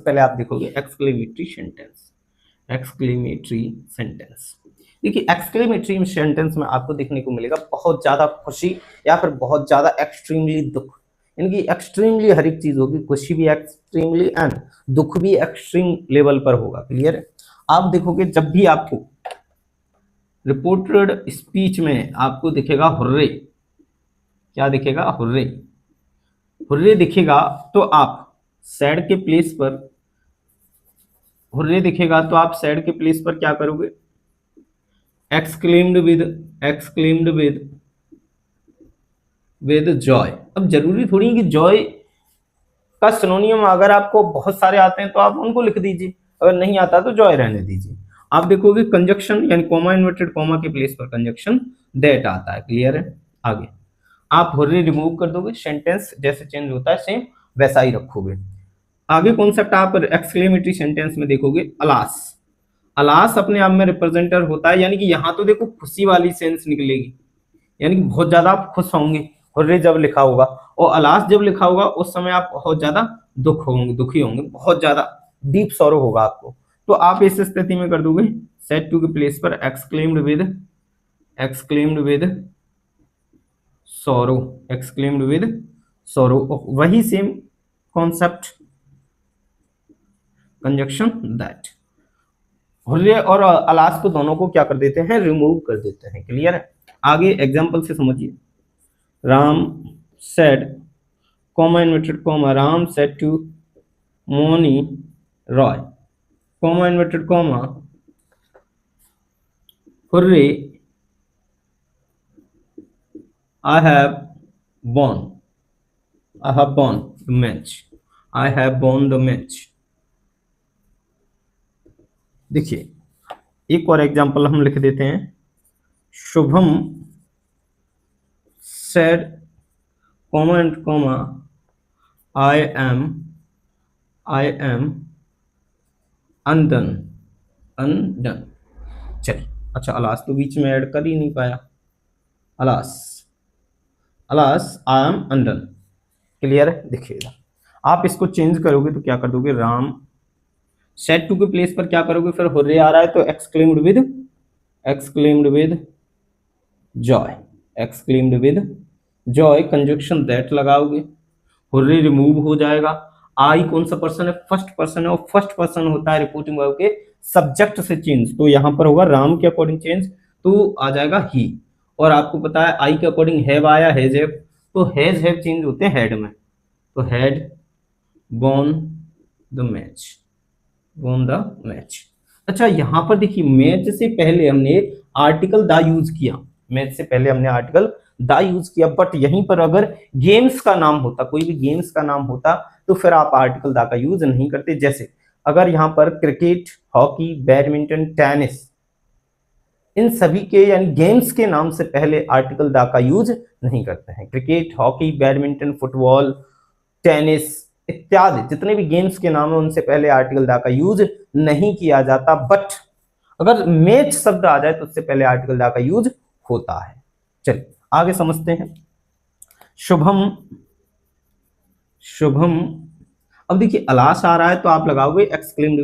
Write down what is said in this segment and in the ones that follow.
पहले आप देखोगे एक्सक्लेमेटरी सेंटेंस। एक्सक्लेमेटरी सेंटेंस, देखिए एक्सक्लेमेटरी सेंटेंस में आपको देखने को मिलेगा बहुत ज्यादा खुशी या फिर बहुत ज्यादा एक्सट्रीमली दुख, यानी कि एक्सट्रीमली हर एक चीज होगी, खुशी भी एक्सट्रीमली एंड दुख भी एक्सट्रीम लेवल पर होगा। क्लियर है? आप देखोगे जब भी आपको रिपोर्टेड स्पीच में आपको दिखेगा हुर्रे, क्या दिखेगा? हुर्रे। हुर्रे दिखेगा तो आप सैड के प्लेस पर, हुर्रे दिखेगा तो आप सैड के प्लेस पर क्या करोगे? Exclaimed with Joy. अब जरूरी थोड़ी कि जॉय का सिनोनियम अगर आपको बहुत सारे आते हैं तो आप उनको लिख दीजिए, अगर नहीं आता तो जॉय रहने दीजिए। आप देखोगे कंजक्शन यानी कॉमा इन्वर्टेड कॉमा के प्लेस पर कंजक्शन दैट आता है। क्लियर है? आगे आप हुर्रे रिमूव कर दोगे, सेंटेंस जैसे चेंज होता है सेम वैसा ही रखोगे। आगे कॉन्सेप्ट आप एक्सक्लेमेटरी सेंटेंस में देखोगे अलास। अलास अपने आप में रिप्रेजेंटर होता है, यानी कि यहाँ तो देखो खुशी वाली सेंस निकलेगी, यानी कि बहुत ज्यादा आप खुश होंगे हुर्रे जब लिखा होगा, और अलास जब लिखा होगा उस समय आप बहुत ज्यादा दुखी होंगे, बहुत ज्यादा डीप सॉरो होगा आपको। तो आप इस स्थिति में कर दोगे सेड टू के प्लेस पर exclaimed with sorrow, exclaimed with sorrow. वही same concept conjunction that. Hurray और अलास को दोनों को क्या कर देते हैं? रिमूव कर देते हैं। क्लियर है? आगे एग्जांपल से समझिए। Ram said comma inverted comma Ram said to Moni Roy comma inverted comma hurray I have won the match, I have won the match। देखिए एक और एग्जांपल हम लिख देते हैं। Shubham said comma and comma I am undone। चलिए, अच्छा अलास तो बीच में ऐड कर ही नहीं पाया। Alas I am undone. Clear है? देखिएगा आप इसको चेंज करोगे तो क्या कर दोगे? राम सेड टू के प्लेस पर क्या करोगे? फिर हुर्रे आ रहा है तो exclaimed with Joy conjunction that लगाओगे, हुर्रे रिमूव हो जाएगा। आई कौन सा पर्सन है? फर्स्ट पर्सन है, और फर्स्ट पर्सन होता है रिपोर्टिंग वर्ब के सब्जेक्ट से चेंज, तो यहां पर होगा राम के अकॉर्डिंग चेंज, तो आ जाएगा ही। और आपको पता है आई के अकॉर्डिंग हैव आया, हैज हैव, तो हैज हैव चेंज होते हैं हेड में, तो हैड वॉन द मैच। अच्छा यहां पर देखिए मैच से पहले हमने आर्टिकल द यूज किया, बट यहीं पर अगर गेम्स का नाम होता, कोई भी गेम्स का नाम होता तो फिर आप आर्टिकल द का यूज नहीं करते। जैसे अगर यहां पर क्रिकेट, हॉकी, बैडमिंटन, टेनिस, इन सभी के यानी गेम्स के नाम से पहले आर्टिकल द का यूज नहीं करते हैं। Cricket, hockey, badminton, football, tennis इत्यादि जितने भी गेम्स के नाम है उनसे पहले आर्टिकल द का यूज नहीं किया जाता, बट अगर मैच शब्द आ जाए तो उससे पहले आर्टिकल द का यूज होता है। चलिए आगे समझते हैं। शुभम, अब देखिए अलास आ रहा है तो आप लगाओगे exclaimed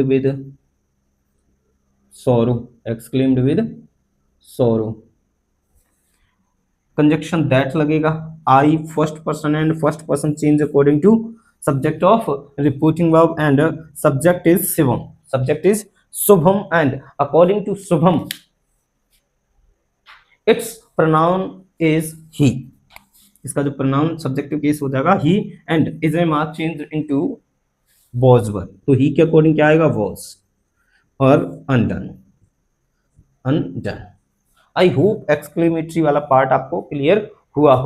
with sorrow, conjunction that लगेगा। I first person and first person change according to subject of reporting verb and subject is Shubham and according to Shubham its pronoun is he. इसका जो प्रोनाउन सब्जेक्टिव केस हो जाएगा he, and is a mark change into was verb, तो he के according क्या आएगा? Was और undone. I hope exclamatory वाला पार्ट आपको क्लियर हुआ हो।